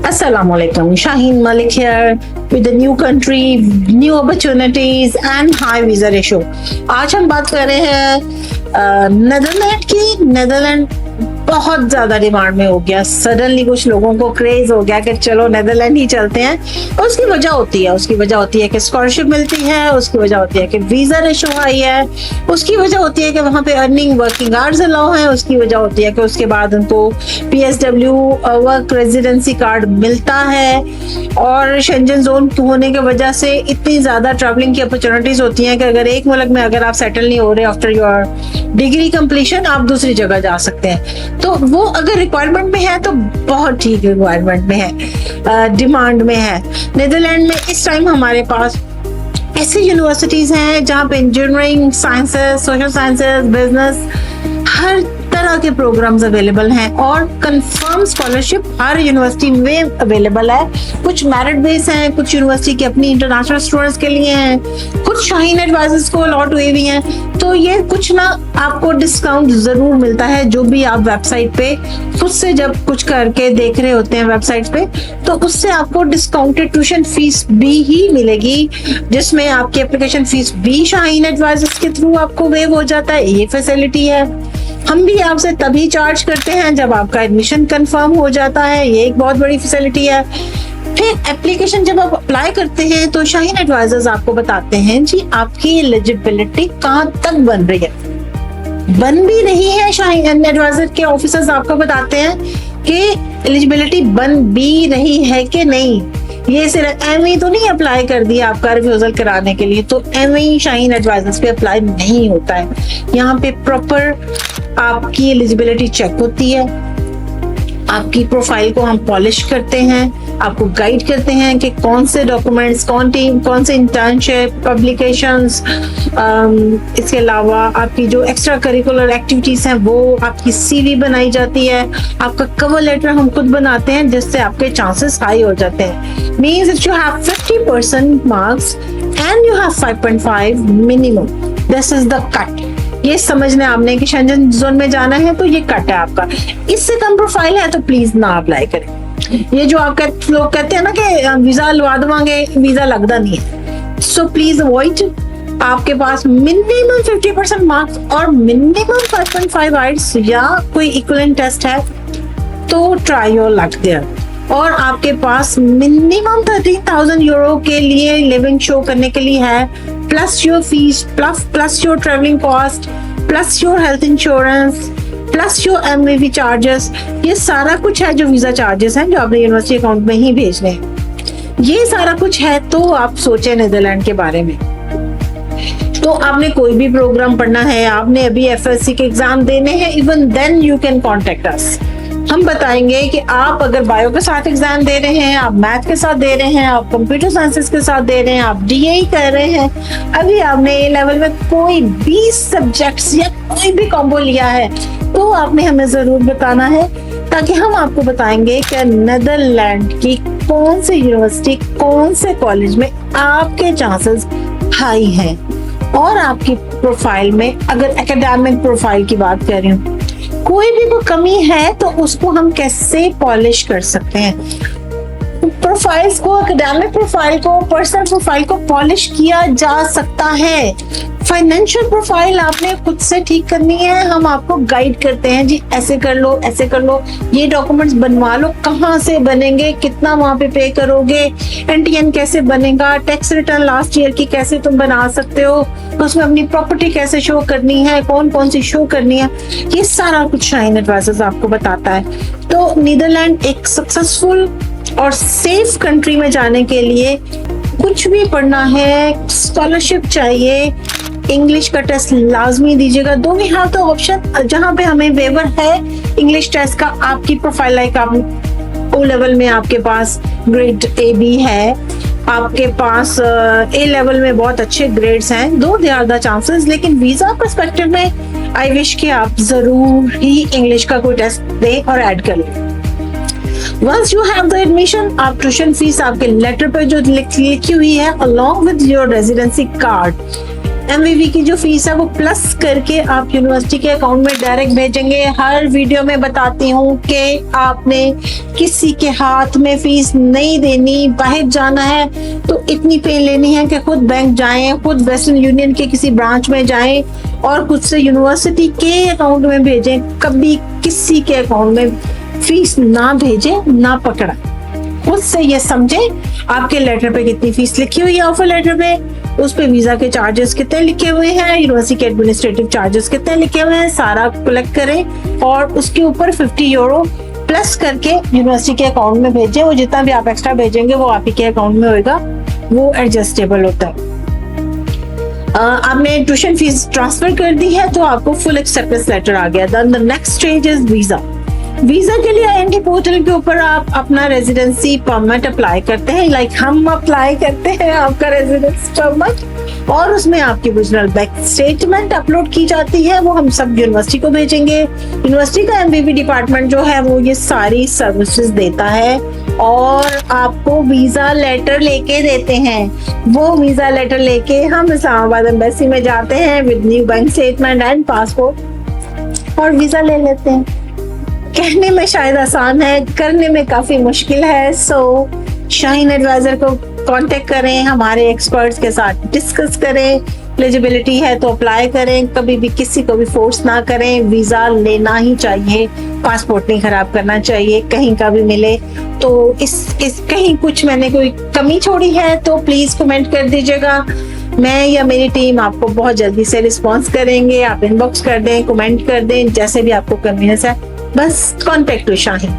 Assalamualaikum, Shaheen Malik here with a new country, new opportunities and high visa ratio. आज हम बात कर रहे हैं नेदरलैंड की। नेदरलैंड बहुत ज्यादा डिमांड में हो गया। सडनली कुछ लोगों को क्रेज हो गया कि चलो नेदरलैंड ही चलते हैं। उसकी वजह होती है कि स्कॉलरशिप मिलती है, उसकी वजह होती है कि वीजा रेशो हाई है, उसकी वजह होती है कि वहाँ पे अर्निंग वर्किंग आवर्स अलाउ है, उसकी वजह होती है कि उसके बाद उनको PSW वर्क रेजिडेंसी कार्ड मिलता है। और शेंजन जोन होने की वजह से इतनी ज्यादा ट्रैवलिंग की अपॉर्चुनिटीज होती हैं कि अगर एक मुल्क में अगर आप सेटल नहीं हो रहे आफ्टर योर डिग्री कंप्लीशन, आप दूसरी जगह जा सकते हैं। तो वो अगर रिक्वायरमेंट में है तो बहुत ठीक रिक्वायरमेंट में है, डिमांड में है। नेदरलैंड में इस टाइम हमारे पास ऐसी यूनिवर्सिटीज हैं जहाँ पे engineering, sciences, social sciences, business, हर तरह के प्रोग्राम्स अवेलेबल हैं और कंफर्म स्कॉलरशिप हर यूनिवर्सिटी में अवेलेबल है। कुछ मेरिट बेस हैं, कुछ यूनिवर्सिटी की अपनी इंटरनेशनल स्टूडेंट्स के लिए हैं, कुछ शाहीन एडवाइजर्स को अलॉट हुए भी हैं। तो ये कुछ ना आपको डिस्काउंट जरूर मिलता है जो भी आप वेबसाइट पे खुद से जब कुछ करके देख रहे होते हैं वेबसाइट पे, तो उससे आपको डिस्काउंटेड ट्यूशन फीस भी ही मिलेगी, जिसमें आपकी एप्लीकेशन फीस भी शाहीन एडवाइजर्स के थ्रू आपको वेव हो जाता है। ये फैसिलिटी है। हम भी आपसे तभी चार्ज करते हैं जब आपका एडमिशन कंफर्म हो जाता है। ये एक बहुत बड़ी फैसिलिटी है। फिर एप्लीकेशन जब आप अप्लाई करते हैं तो शाहीन एडवाइजर्स आपको बताते हैं जी आपकी एलिजिबिलिटी कहाँ तक बन रही है। बन भी रही है, शाहीन एडवाइजर के ऑफिसर्स आपको बताते हैं कि एलिजिबिलिटी बन भी रही है कि नहीं। ये सिर्फ एमई तो नहीं अप्लाई कर दिया आपका रिफ्यूजल कराने के लिए, तो एमई शाहीन एडवाइजर्स पे अप्लाई नहीं होता है। यहाँ पे प्रॉपर आपकी एलिजिबिलिटी चेक होती है। आपकी प्रोफाइल को हम पॉलिश करते हैं, आपको गाइड करते हैं कि कौन से डॉक्यूमेंट्स, कौन से इंटर्नशिप, पब्लिकेशंस, इसके अलावा आपकी जो एक्स्ट्रा करिकुलर एक्टिविटीज हैं वो आपकी CV बनाई जाती है। आपका कवर लेटर हम खुद बनाते हैं जिससे आपके चांसेस हाई हो जाते हैं। Means if you have 50% marks and you have 5.5 minimum, this is the cut. ये समझना है आपने कि शेंजन जोन में जाना है तो ये कट है आपका। इससे कम प्रोफाइल है तो प्लीज ना अप्लाई करें। ये जो आप लोग कहते हैं ना कि वीजा लगा देंगे, वीजा लगता नहीं है, सो प्लीज अवॉइड। आपके पास मिनिमम 50% मार्क्स और मिनिमम 5.5 आइट्स या कोई इक्विवेलेंट टेस्ट है तो ट्राई योर लक देयर। और आपके पास मिनिमम 13,000 यूरो के लिए लिविंग शो करने के लिए है, plus your fees, plus your travelling cost, plus your health insurance, plus your MVV charges. ये सारा कुछ है जो वीजा चार्जेस हैं जो आपने यूनिवर्सिटी अकाउंट में ही भेजने हैं। ये सारा कुछ है तो आप सोचे नेदरलैंड के बारे में। तो आपने कोई भी प्रोग्राम पढ़ना है, आपने अभी FSC के एग्जाम देने हैं, even then you can contact us. हम बताएंगे कि आप अगर बायो के साथ एग्जाम दे रहे हैं, आप मैथ के साथ दे रहे हैं, आप कंप्यूटर साइंसेस के साथ दे रहे हैं, आप DA कर रहे हैं, अभी आपने A लेवल में कोई भी सब्जेक्ट्स या कोई भी कॉम्बो लिया है तो आपने हमें जरूर बताना है, ताकि हम आपको बताएंगे कि नेदरलैंड की कौन सी यूनिवर्सिटी, कौन से कॉलेज में आपके चांसेस हाई हैं। और आपकी प्रोफाइल में, अगर एकेडमिक प्रोफाइल की बात कर रही हूँ, कोई भी कोई कमी है तो उसको हम कैसे पॉलिश कर सकते हैं। प्रोफाइल्स को, एकेडमिक प्रोफाइल को, पर्सनल प्रोफाइल को पॉलिश किया जा सकता है। फाइनेंशियल प्रोफाइल आपने खुद से ठीक करनी है, हम आपको गाइड करते हैं जी ऐसे कर लो, ऐसे कर लो, ये डॉक्यूमेंट्स बनवा लो, कहाँ से बनेंगे, कितना वहां पे पे NTN कैसे बनेगा, टैक्स रिटर्न लास्ट ईयर की कैसे तुम बना सकते हो, उसमें अपनी प्रॉपर्टी कैसे शो करनी है, कौन कौन सी शो करनी है, ये सारा कुछ शाहीन एडवाइजर्स आपको बताता है। तो नीदरलैंड एक सक्सेसफुल और सेफ कंट्री में जाने के लिए कुछ भी पढ़ना है, स्कॉलरशिप चाहिए, इंग्लिश का टेस्ट लाजमी दीजिएगा। दो ही हाथ ऑप्शन जहां पे हमें वेवर है इंग्लिश टेस्ट का। आपकी प्रोफाइल लाइक आप O लेवल में आपके पास ग्रेड AB है, आपके पास A लेवल में बहुत अच्छे ग्रेड्स हैं, दो दे आर द चांसेस। लेकिन वीजा पर्सपेक्टिव में आई विश कि आप जरूर ही इंग्लिश का कोई टेस्ट दें और ऐड कर लें। Once you have the admission, आप ट्यूशन फीस आपके लेटर पे जो लिखी हुई है along with your residency card, एमवीवी की जो फीस है वो प्लस करके आप यूनिवर्सिटी के अकाउंट में डायरेक्ट भेजेंगे। हर वीडियो में बताती हूँ कि आपने किसी के हाथ में फीस नहीं देनी। बाहर जाना है तो इतनी पे लेनी है कि खुद बैंक जाएं, खुद वेस्टर्न यूनियन के किसी ब्रांच में जाएं और खुद से यूनिवर्सिटी के अकाउंट में भेजें। कभी किसी के अकाउंट में फीस ना भेजें, ना पकड़ा। खुद से ये समझे आपके लेटर पे कितनी फीस लिखी हुई है, ऑफर लेटर पे, उस पे वीजा के चार्जेस कितने लिखे हुए हैं, यूनिवर्सिटी के एडमिनिस्ट्रेटिव चार्जेस कितने लिखे हुए हैं, सारा कलेक्ट करें और उसके ऊपर 50 यूरो प्लस करके यूनिवर्सिटी के अकाउंट में भेजें। वो जितना भी आप एक्स्ट्रा भेजेंगे वो आप ही के अकाउंट में होगा, वो एडजस्टेबल होता है। आपने ट्यूशन फीस ट्रांसफर कर दी है तो आपको फुल एक्सेप्टेंस लेटर आ गया। The next stage is visa. Visa के लिए IND पोर्टल के ऊपर आप अपना रेजिडेंसी परमिट अप्लाई करते हैं, लाइक हम अप्लाई करते हैं आपका रेजिडेंस परमिट, और उसमें आपकी ओरिजिनल बैंक स्टेटमेंट अपलोड की जाती है। वो हम सब यूनिवर्सिटी को भेजेंगे। यूनिवर्सिटी का MBB डिपार्टमेंट जो है वो ये सारी सर्विसेज देता है और आपको वीजा लेटर लेके देते हैं। वो वीजा लेटर लेके हम इस्लामाबाद एम्बेसी में जाते हैं with new bank statement and passport और वीजा ले लेते हैं। कहने में शायद आसान है, करने में काफी मुश्किल है। सो शाहीन एडवाइजर को कांटेक्ट करें, हमारे एक्सपर्ट्स के साथ डिस्कस करें। एलिजिबिलिटी है तो अप्लाई करें, कभी भी किसी को भी फोर्स ना करें। वीजा लेना ही चाहिए, पासपोर्ट नहीं खराब करना चाहिए। कहीं का भी मिले तो इस कहीं कुछ मैंने कोई कमी छोड़ी है तो प्लीज कमेंट कर दीजिएगा। मैं या मेरी टीम आपको बहुत जल्दी से रिस्पॉन्स करेंगे। आप इनबॉक्स कर दें, कमेंट कर दें, जैसे भी आपको कन्वीनियंस है। बस कॉन्टेक्ट टू शाहीन।